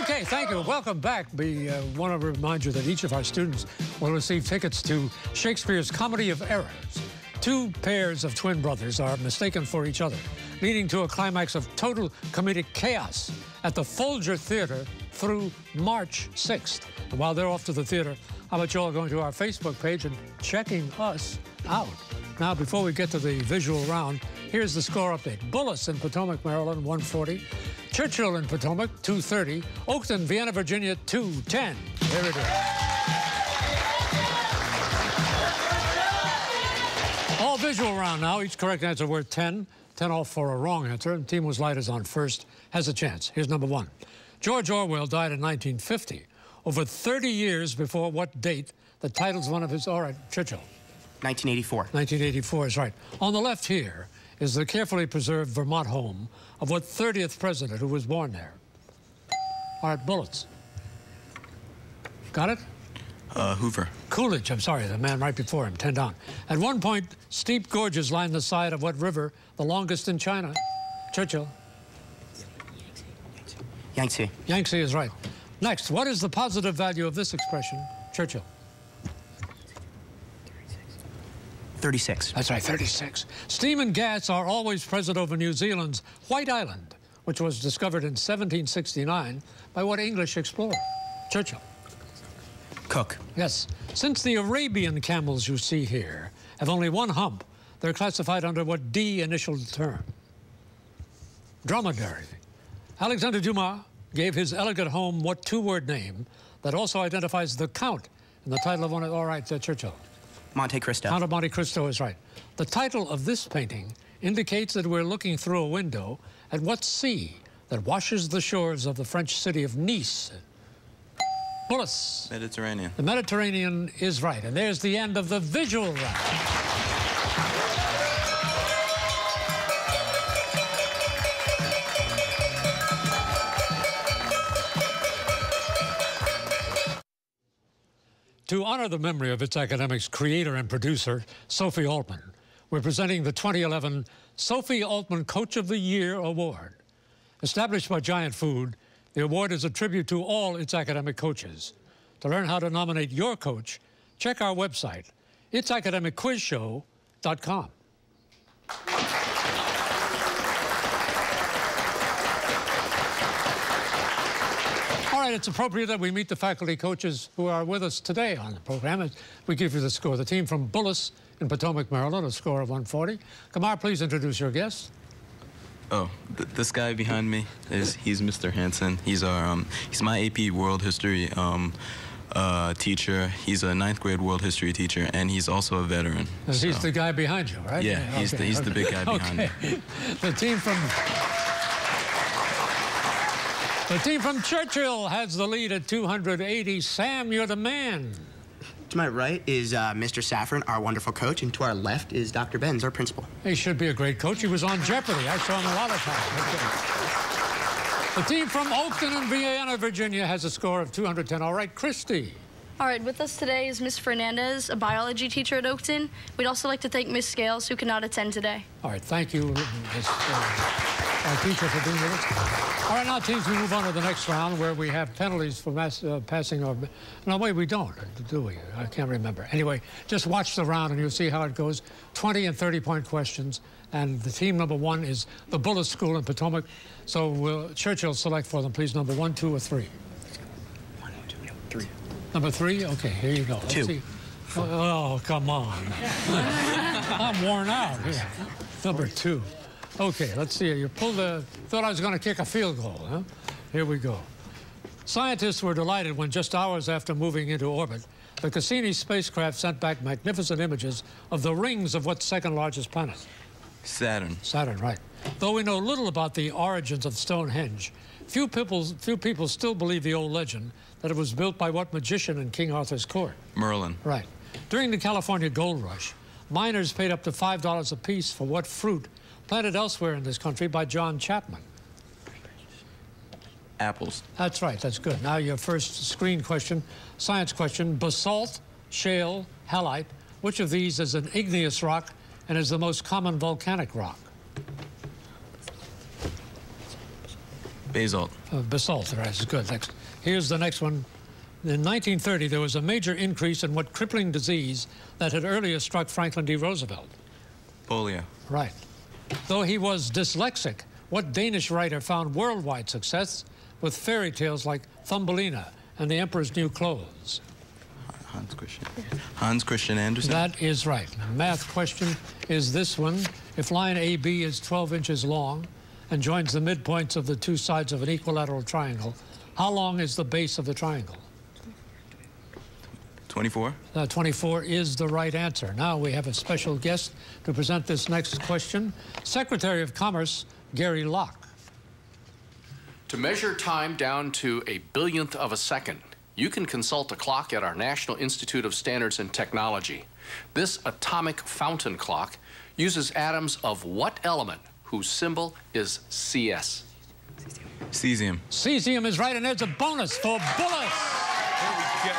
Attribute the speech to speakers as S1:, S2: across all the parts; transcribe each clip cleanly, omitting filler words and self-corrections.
S1: Okay, thank you. Welcome back. We want to remind you that each of our students will receive tickets to Shakespeare's Comedy of Errors. Two pairs of twin brothers are mistaken for each other, leading to a climax of total comedic chaos at the Folger Theater through March 6th. And while they're off to the theater, how about you all going to our Facebook page and checking us out? Now, before we get to the visual round, here's the score update. Bullis in Potomac, Maryland, 140. Churchill in Potomac, 230. Oakton, Vienna, Virginia, 210. There it is. All visual round now. Each correct answer worth 10. 10 off for a wrong answer. And team whose light is on first has a chance. Here's number one. George Orwell died in 1950. Over 30 years before what date the title's one of his... All right, Churchill.
S2: 1984.
S1: 1984 is right. On the left here is the carefully preserved Vermont home of what 30th president who was born there? All right, bullets. Got it?
S3: Hoover.
S1: Coolidge, I'm sorry, the man right before him, 10 down. At one point, steep gorges line the side of what river, the longest in China? Churchill.
S2: Yangtze.
S1: Yangtze is right. Next, what is the positive value of this expression? Churchill.
S2: 36.
S1: That's right, 36. Steam and gas are always present over New Zealand's White Island, which was discovered in 1769 by what English explorer? Churchill.
S2: Cook.
S1: Yes. Since the Arabian camels you see here have only one hump, they're classified under what D initial term? Dromedary. Alexander Dumas gave his elegant home what two-word name that also identifies the Count in the title of one of... All right, Churchill.
S2: Monte Cristo.
S1: Count of Monte Cristo is right. The title of this painting indicates that we're looking through a window at what sea that washes the shores of the French city of Nice? Bullis.
S3: Mediterranean.
S1: The Mediterranean is right. And there's the end of the visual round. To honor the memory of its academic's creator and producer, Sophie Altman, we're presenting the 2011 Sophie Altman Coach of the Year Award. Established by Giant Food, the award is a tribute to all its academic coaches. To learn how to nominate your coach, check our website, itsacademicquizshow.com. All right, it's appropriate that we meet the faculty coaches who are with us today on the program. We give you the score. The team from Bullis in Potomac, Maryland, a score of 140. Kamar, please introduce your guests.
S3: Oh, this guy behind me he's Mr. Hansen. He's my AP World History teacher. He's a 9th grade World History teacher, and he's also a veteran.
S1: So. He's the guy behind you, right?
S3: Yeah, he's the big guy behind me.
S1: The team from Churchill has the lead at 280. Sam, you're the man.
S2: To my right is Mr. Szafran, our wonderful coach, and to our left is Dr. Benz, our principal.
S1: He should be a great coach. He was on Jeopardy. I saw him a lot of times. The team from Oakton in Vienna, Virginia has a score of 210. All right, Christy.
S4: All right, with us today is Miss Fernandez, a biology teacher at Oakton. We'd also like to thank Miss Scales, who cannot attend today.
S1: All right, thank you, our teacher, for being with us. All right, now, teams, we move on to the next round where we have penalties for passing or... No, wait, we don't, do we? I can't remember. Anyway, just watch the round and you'll see how it goes. 20 and 30-point questions. And the team number one is the Bullis School in Potomac. So Churchill select for them, please, number 1, 2, or 3.
S2: 1, 2, 3.
S1: Number 3? Okay, here you go. Let's
S2: 2.
S1: See. Oh, come on. I'm worn out here. Number 2. Okay, let's see. You pulled the... Thought I was going to kick a field goal, huh? Here we go. Scientists were delighted when just hours after moving into orbit, the Cassini spacecraft sent back magnificent images of the rings of what's second largest planet?
S3: Saturn.
S1: Saturn, right. Though we know little about the origins of Stonehenge, few people still believe the old legend that it was built by what magician in King Arthur's court?
S3: Merlin.
S1: Right. During the California gold rush, miners paid up to $5 apiece for what fruit planted elsewhere in this country by John Chapman?
S3: Apples.
S1: That's right. That's good. Now your first screen question, science question. Basalt, shale, halite. Which of these is an igneous rock and is the most common volcanic rock?
S3: Basalt.
S1: Basalt, right, that's good. Next. Here's the next one. In 1930, there was a major increase in what crippling disease that had earlier struck Franklin D. Roosevelt?
S3: Polio.
S1: Right. Though he was dyslexic, what Danish writer found worldwide success with fairy tales like Thumbelina and the Emperor's New Clothes?
S3: Hans Christian Andersen.
S1: That is right. The math question is this one. If line AB is 12 inches long and joins the midpoints of the two sides of an equilateral triangle, how long is the base of the triangle?
S3: 24.
S1: 24 is the right answer. Now we have a special guest to present this next question. Secretary of Commerce, Gary Locke.
S5: To measure time down to a billionth of a second, you can consult a clock at our National Institute of Standards and Technology. This atomic fountain clock uses atoms of what element whose symbol is CS?
S3: Cesium.
S1: Cesium is right, and there's a bonus for Bullis.
S3: There we go.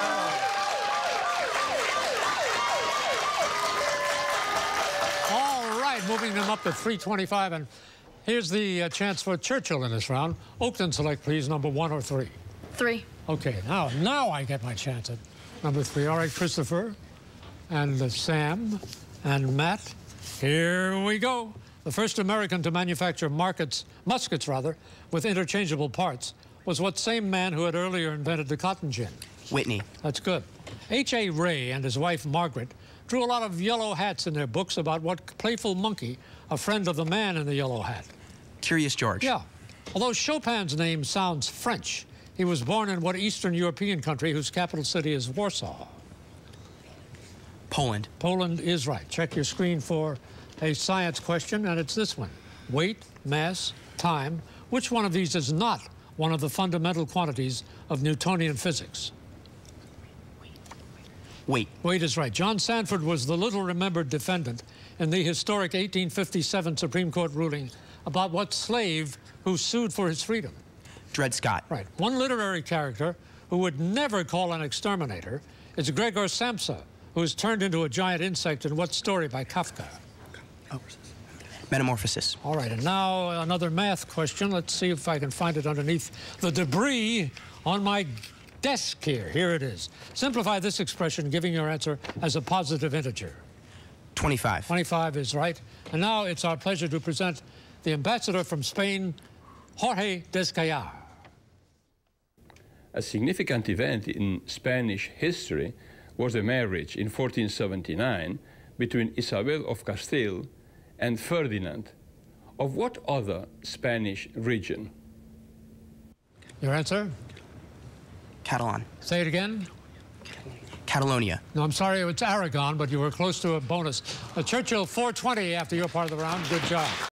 S1: All right, moving them up to 325, and here's the chance for Churchill in this round. Oakton, select please number 1 or 3.
S4: 3.
S1: Okay, now I get my chance at number 3. All right, Christopher and Sam and Matt, here we go. The first American to manufacture muskets with interchangeable parts was what same man who had earlier invented the cotton gin?
S2: Whitney.
S1: That's good. H.A. Ray and his wife Margaret drew a lot of yellow hats in their books about what playful monkey, a friend of the man in the yellow hat.
S2: Curious George.
S1: Yeah. Although Chopin's name sounds French, he was born in what Eastern European country whose capital city is Warsaw?
S2: Poland.
S1: Poland is right. Check your screen for a science question, and it's this one. Weight, mass, time. Which one of these is not one of the fundamental quantities of Newtonian physics?
S2: Weight.
S1: Weight is right. John Sanford was the little-remembered defendant in the historic 1857 Supreme Court ruling about what slave who sued for his freedom?
S2: Dred Scott.
S1: Right. One literary character who would never call an exterminator is Gregor Samsa, who is turned into a giant insect in what story by Kafka?
S2: Metamorphosis.
S1: All right, and now another math question. Let's see if I can find it underneath the debris on my desk here. Here it is. Simplify this expression, giving your answer as a positive integer.
S2: 25.
S1: 25 is right. And now it's our pleasure to present the ambassador from Spain, Jorge Descayar.
S6: A significant event in Spanish history was a marriage in 1479 between Isabel of Castile and Ferdinand. Of what other Spanish region?
S1: Your answer?
S2: Catalan.
S1: Say it again.
S2: Catalonia.
S1: No, I'm sorry, it's Aragon, but you were close to a bonus. Churchill, 420 after your part of the round. Good job.